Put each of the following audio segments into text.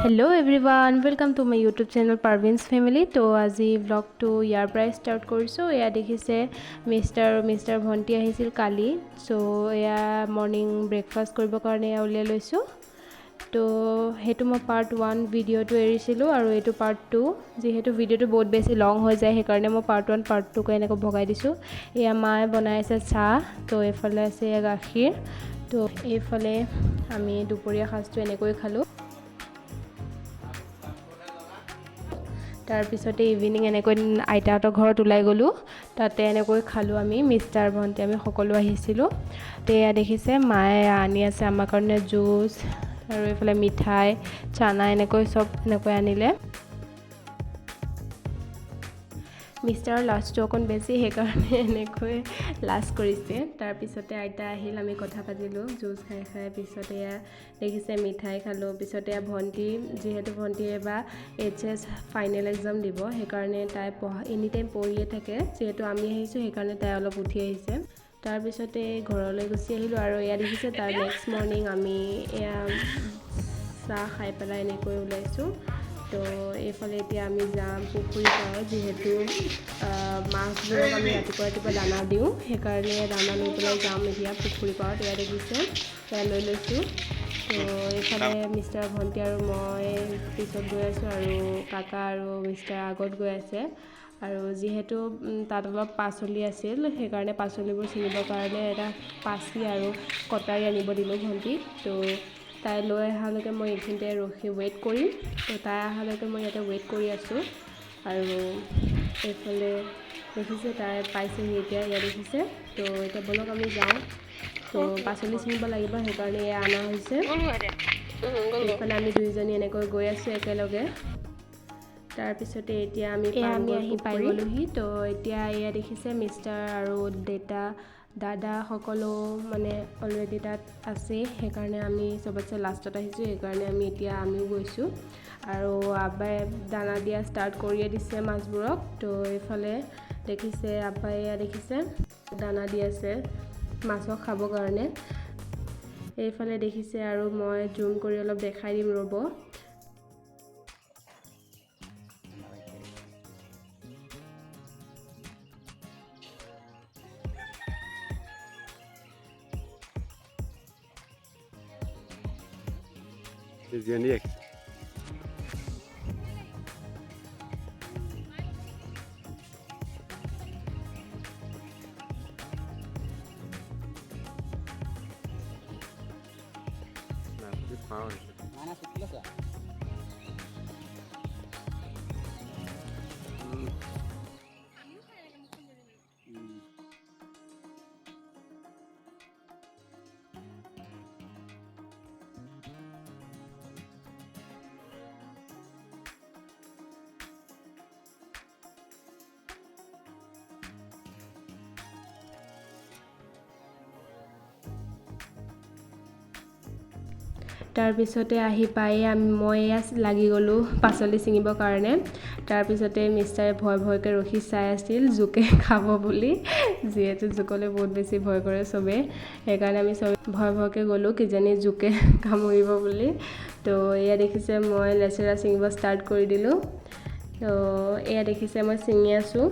Hello everyone welcome to my YouTube channel Parveen's family. तो आज blog तो यार पर स्टार्ट करिसो। या देखिसे मिस्टर भंटी आहिसिल काली। सो या मॉर्निंग ब्रेकफास्ट करबो कारणे उलिया लैसो। तो हेतु मैं पार्ट 1 भिडिओ तो एरिसिलो और ये पार्ट 2 जीहेतु भिडिओ तो बहुत बेसि लंग हो जाए हेकारणे मैं पार्ट 1 पार्ट 2 को एनेको भगाई दिसो। या माए बनाइसे चाह। तो एफाले आछे गाखिर। तो एफाले आमी दुपरिया साजটো एनेকৈ खालो। तार पिछते इभिनिंग एनेকৈ आइताहतर घरत उलाई गलो। ताते एनेকৈ खालो आमी मिस्टर भंटी आमी सकलो आहिसिलो। तो या देखिसे माए आनी आछे आमार कारणे जुस और एफाले मिठाई चाना एनेকৈ सब एनेকৈ आनिले। मिस्टर लास्टो अकन बेसि हेकारणे एनेকৈ लास्ट करिसे। तार पिछते आइता आहिल आमी कथा पातिलो जुस खाई खाई। पिछते या देखिसे मिठाई खालो। पिछते या भंटी जेहेतु भंटी एबार HS फाइनल एग्जाम दिबो हेकारणे ताई एनी टाइम पढिए थाके। जेहेतु आमी आहिसो हेकारणे ताई अलप उठी आहिसे। तार पिछते घरলৈ गुसि आहिलो और या देखिसे तार नेक्स्ट मॉर्निंग आमी या चाह खाई पेला एनेকৈ उलाइसो। तो एफाले एतिया आमी जाम पुखुरी पार जेहेतु माछबोरक आमी रातिपुवा रातिपुवा दाना दिওঁ हेकारणे दाना লৈ পেলাই जाम एतिया पुखुरी पार। या देखिसे या লৈ লৈছো। तो एफाले मिस्टर भंटी और मैं पिছত गई आছো और काका और मिस्टर आगत गई आछे। और जीहेतु तात अलप पाचली आछिल हेकारणे पाचलिबोर चिनिबर कारणे एटा पाची और कटारी आनिब दिलो भंटी। तो ताई লৈ अहाলৈকে मैं এইখিনিতে रखी वेट करिम। तो ताई अहाলৈকে मैं इयाते वेट करि आছো। और एफाले देखिसे ताई पाइसेहि एतिया या देखिसे। तो एटा बोलक आमी जाऊँ। तो पाचली चिनिब लागिब हेकारणे या आना होइसे। एफाले आमी दुइजनी एनेকৈ गई आছো एकेलगे। तार पिछते एतिया आमी आहि पाइ गलोहि। तो एतिया या देखिसे मिस्टर और डेटा दादा सकलो माने अलरेडी तक आछे हेकारणे आमी सबसे लास्टत आहिसो। हेकारणे आमी एतिया आमिও গৈছো और आबाई दाना दिया स्टार्ट करिए दिसे माछबोरक। तो एफाले देखिसे आबाई या देखिसे दाना दि आछे माछक खाबो कारणे। एफाले देखिसे और मैं जूम करि अलप देखाइ दिम रब। Izleyenlik. Mana sukses ya? तार पिछते आहि पाई मैं लगी गलो पाचली चिंगिबर कारणे। तार पिछते मिस्टारे भय भयके रखी चाई आछिल जुके खाबो बुली। जेहेतु जुकले बहुत बेसि भय करे सबे हेकारणे आमी सब भय भयके गलो किजानि जुके कामुरिब बुली। तो या देखिसे मैं लेचेरा चिंगिब स्टार्ट करि दिलो। तो या देखिसे मैं चिंगि आछो।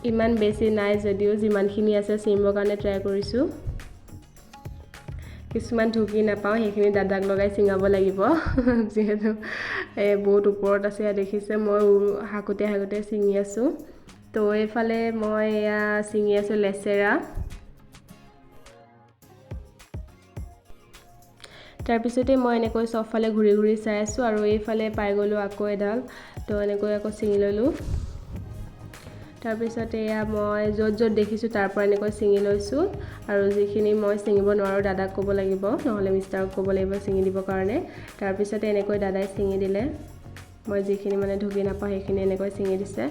इमान बेसि नाइ जदिओ जिमानखिनि आछे चिंगिबर कारणे ट्राई करिसो। किसुमान ढुकी नापाওঁ हेखिनि दादाक लगाई चिंगाब লাগিব जेहेतु बहुत ऊपरत आछे। या देखिसे मैं हाकुते हाकुते चिंगि आछो। तो एफाले मैं या चिंगि आछो लेचेरा। तार पिछते मैं एनेকৈ सबफाले घूरी घूरी चाई आछो और एफाले पाइ गलो आको एडाल। तो एनेকৈ आको चिंगि ललो। तार पिछते या मैं जत जत देखिसो तार पर एनेকৈ चिंगि लैसो। और जिखिनि मैं चिंगिब नोवारो दादाक कब लागिब नहले मिस्टारक कब लागिब चिंगि दिबर कारणे। तार पिछते एनेকৈ दादाई चिंगि दिले। मैं जिखिनि माने ढुकी नापाওঁ हेखिनि एनेকৈ चिंगि दिसे।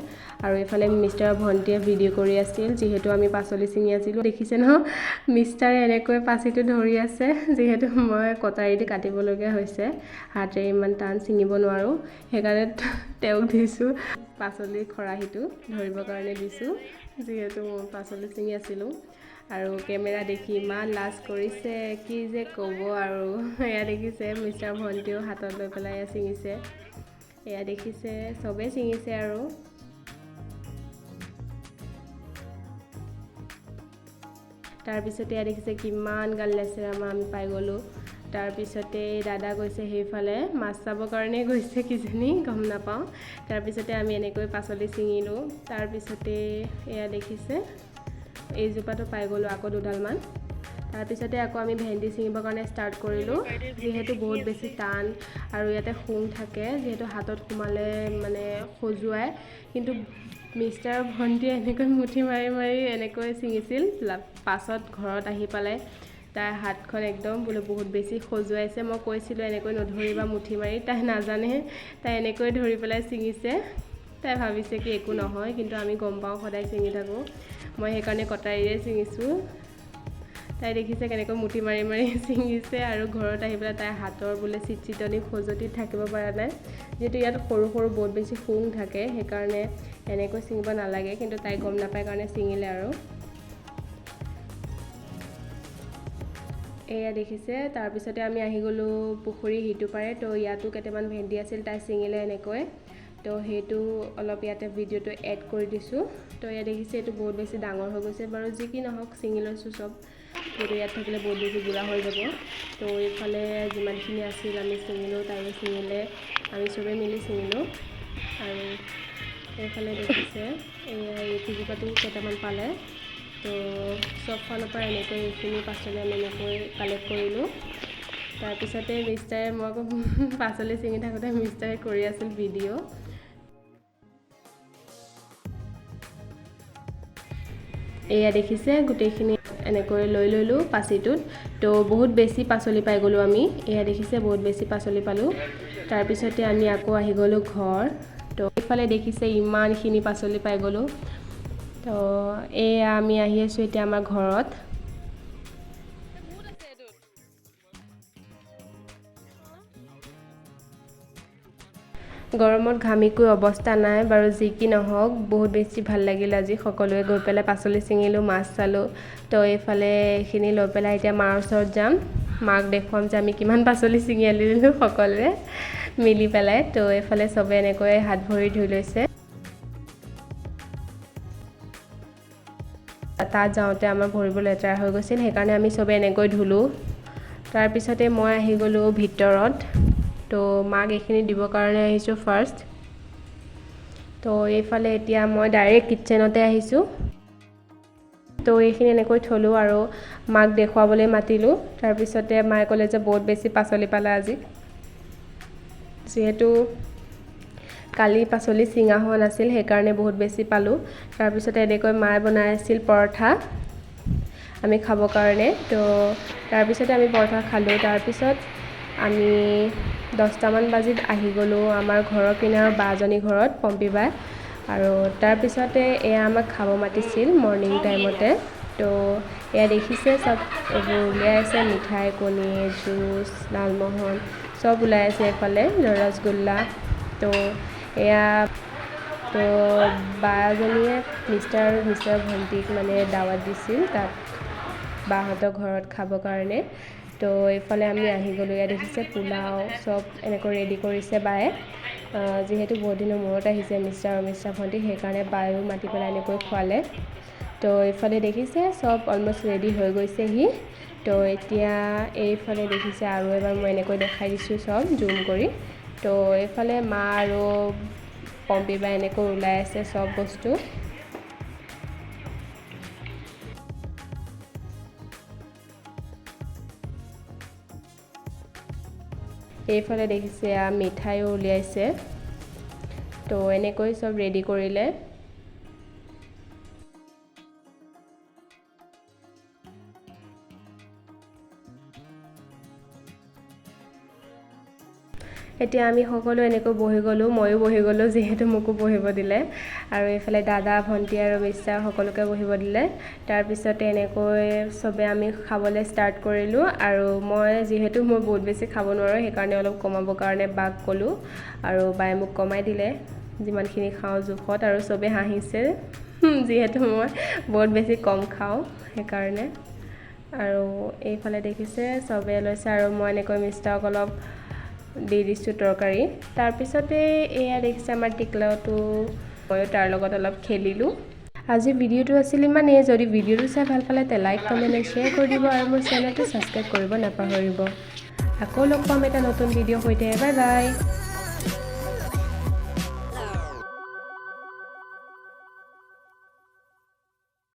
और एफाले मिस्टार भंटिये भिडिओ करि आछिल जेहेतु आमी पाचली चिंगि आछिलो। देखिसे न मिस्टारे एनेকৈ पाचिটো धरि आछे जेहेतु मैं कटारी दि काटिब लगीया होइसे। हाते इमान टान चिंगिब नोवारो हेकारणे तेওক दिसो पाचली खराहिটো धरिबर कारणे दिसो जेहेतु पाचली चिंगि आछिलो। আৰু কেমেৰা দেখি ইমান লাজ কৰিছে, কি যে ক'ব আৰু। এয়া দেখিছে মিষ্টাৰ ভণ্টিও হাতত লৈ পেলাই এয়া ছিঙিছে, এয়া দেখিছে চবেই ছিঙিছে আৰু। তাৰপিছতে এয়া দেখিছে কিমান গাল লেচেৰা আমি পাই গ'লোঁ। তাৰপিছতে দাদা গৈছে সেইফালে মাছ চাবৰ কাৰণে গৈছে কিজানি, গম নাপাওঁ। তাৰপিছতে আমি এনেকৈ পাচলি ছিঙিলোঁ। তাৰপিছতে এয়া দেখিছে এইজোপাটো পাই গ'লোঁ আকৌ 2ডালমান। তাৰপিছতে আকৌ আমি ভেন্দি ছিঙিবৰ কাৰণে ষ্টাৰ্ট কৰিলোঁ। যিহেতু বহুত বেছি টান আৰু ইয়াতে শুং থাকে, যিহেতু হাতত সোমালে মানে খজুৱাই, কিন্তু মিষ্টাৰ ভণ্টিয়ে এনেকৈ মুঠি মাৰি মাৰি এনেকৈ ছিঙিছিল। পাছত ঘৰত আহি পালে তাইৰ হাতখন একদম বোলে বহুত বেছি খজুৱাইছে। মই কৈছিলোঁ এনেকৈ নধৰিবা মুঠি মাৰি, তাই নাজানে, তাই এনেকৈ ধৰি পেলাই ছিঙিছে। তাই ভাবিছে কি একো নহয়, কিন্তু আমি গম পাওঁ সদায় ছিঙি থাকোঁ। মই সেইকাৰণে কটাৰীৰে ছিঙিছোঁ। তাই দেখিছে কেনেকৈ মুঠি মাৰি মাৰি ছিঙিছে, আৰু ঘৰত আহি পেলাই তাইৰ হাতৰ বোলে চিটচিটনি খজুৱতিত থাকিব পৰা নাই। যিহেতু ইয়াত সৰু সৰু বহুত বেছি শুং থাকে, সেইকাৰণে এনেকৈ ছিঙিব নালাগে, কিন্তু তাই গম নাপায় কাৰণে ছিঙিলে আৰু। এয়া দেখিছে। তাৰপিছতে আমি আহি গ'লোঁ পুখুৰী সিটো পাৰে। তো ইয়াতো কেইটামান ভেন্দি আছিল, তাই ছিঙিলে এনেকৈ। তো সেইটো অলপ ইয়াতে ভিডিঅ'টো এড কৰি দিছোঁ। তো এয়া দেখিছে এইটো বহুত বেছি ডাঙৰ হৈ গৈছে বাৰু, যি কি নহওক ছিঙি লৈছোঁ চব, যিহেতু ইয়াত থাকিলে বহুত বেছি বুঢ়া হৈ যাব। তো এইফালে যিমানখিনি আছিল আমি ছিঙিলোঁ, তাইও ছিঙিলে, আমি চবেই মিলি ছিঙিলোঁ। আৰু এইফালে দেখিছে এয়া এই কেইজোপাটো কেইটামান পালে। তো চব ফালৰ পৰা এনেকৈ এইখিনি পাচলি আমি এনেকৈ কালেক্ট কৰিলোঁ। তাৰপিছতে মিষ্টাৰে, মই আকৌ পাচলি ছিঙি থাকোঁতে মিষ্টাৰে কৰি আছিল ভিডিঅ'। এয়া দেখিছে গোটেইখিনি এনেকৈ লৈ ল'লোঁ পাচিটোত। তো বহুত বেছি পাচলি পাই গ'লোঁ আমি। এয়া দেখিছে বহুত বেছি পাচলি পালোঁ। তাৰপিছতে আমি আকৌ আহি গ'লোঁ ঘৰ। তো এইফালে দেখিছে ইমানখিনি পাচলি পাই গ'লোঁ। তো এয়া আমি আহি আছোঁ এতিয়া আমাৰ ঘৰত। গৰমত ঘামিকৈ অৱস্থা নাই বাৰু, যি কি নহওক বহুত বেছি ভাল লাগিল আজি। সকলোৱে গৈ পেলাই পাচলি ছিঙিলোঁ, মাছ চালোঁ। তো এইফালে এইখিনি লৈ পেলাই এতিয়া মাৰ ওচৰত যাম, মাক দেখুৱাম যে আমি কিমান পাচলি ছিঙি আনিলোঁ সকলোৱে মিলি পেলাই। তো এইফালে চবে এনেকৈ হাত ভৰি ধুই লৈছে। তাত যাওঁতে আমাৰ ভৰিবোৰ লেতেৰা হৈ গৈছিল, সেইকাৰণে আমি চবে এনেকৈ ধুলোঁ। তাৰপিছতে মই আহি গ'লোঁ ভিতৰত। তো মাক এইখিনি দিবৰ কাৰণে আহিছোঁ ফাৰ্ষ্ট। তো এইফালে এতিয়া মই ডাইৰেক্ট কিটচেনতে আহিছোঁ। তো এইখিনি এনেকৈ থলোঁ আৰু মাক দেখুৱাবলৈ মাতিলোঁ। তাৰপিছতে মায়ে ক'লে যে বহুত বেছি পাচলি পালে আজি, যিহেতু কালি পাচলি ছিঙা হোৱা নাছিল, সেইকাৰণে বহুত বেছি পালোঁ। তাৰপিছতে এনেকৈ মায়ে বনাই আছিল পৰঠা আমি খাবৰ কাৰণে। তো তাৰপিছতে আমি পৰঠা খালোঁ। তাৰপিছত আমি 10টামান বাজিত আহি গ'লোঁ আমাৰ ঘৰৰ কিনাৰৰ বাজনী ঘৰত, পম্পী বাই। আৰু তাৰপিছতে এয়া আমাক খাব মাতিছিল মৰ্ণিং টাইমতে। তো এয়া দেখিছে চব এইবোৰ উলিয়াই আছে, মিঠাই, কণী, জুচ, লালমোহন চব ওলাই আছে এইফালে, ৰসগোল্লা। তো এয়া তো বাজনীয়ে মিষ্টাৰ ভণ্টিক মানে দাৱাত দিছিল তাত বাহঁতৰ ঘৰত খাবৰ কাৰণে। তো এইফালে আমি আহি গ'লোঁ। ইয়াত দেখিছে পোলাও চব এনেকৈ ৰেডি কৰিছে বায়ে। যিহেতু বহুত দিনৰ মূৰত আহিছে মিষ্টাৰ আৰু মিষ্টাৰ ভণ্টি, সেইকাৰণে বায়েও মাতি পেলাই এনেকৈ খোৱালে। তো এইফালে দেখিছে চব অলমষ্ট ৰেডি হৈ গৈছেহি। তো এতিয়া এইফালে দেখিছে আৰু এবাৰ মই এনেকৈ দেখাই দিছোঁ চব জুম কৰি। তো এইফালে মা আৰু পম্পী বাই এনেকৈ ওলাই আছে চব বস্তু। এইফালে দেখিছে মিঠাইও উলিয়াইছে। তো এনেকৈ চব ৰেডি কৰিলে। এতিয়া আমি সকলো এনেকৈ বহি গ'লোঁ, ময়ো বহি গ'লোঁ যিহেতু মোকো বহিব দিলে। আৰু এইফালে দাদা, ভণ্টি আৰু মিষ্টাৰ সকলোকে বহিব দিলে। তাৰপিছতে এনেকৈ চবে আমি খাবলৈ ষ্টাৰ্ট কৰিলোঁ। আৰু মই যিহেতু মই বহুত বেছি খাব নোৱাৰোঁ, সেইকাৰণে অলপ কমাবৰ কাৰণে বাক ক'লোঁ আৰু বায়ে মোক কমাই দিলে। যিমানখিনি খাওঁ জোখত আৰু চবে হাঁহিছে যিহেতু মই বহুত বেছি কম খাওঁ সেইকাৰণে আৰু এইফালে দেখিছে চবে লৈছে আৰু মই এনেকৈ মিষ্টাৰক অলপ দি দিছোঁ তৰকাৰী তাৰপিছতে এয়া দেখিছে আমাৰ টিকলাটো ময়ো তাৰ লগত অলপ খেলিলোঁ আজি ভিডিঅ'টো আছিল ইমানেই যদি ভিডিঅ'টো চাই ভাল পালে তে লাইক কমেণ্ট আৰু শ্বেয়াৰ কৰি দিব আৰু মোৰ চেনেলটো ছাবস্ক্ৰাইব কৰিব নাপাহৰিব আকৌ লগ পাম এটা নতুন ভিডিঅ' সৈতে বাই বাই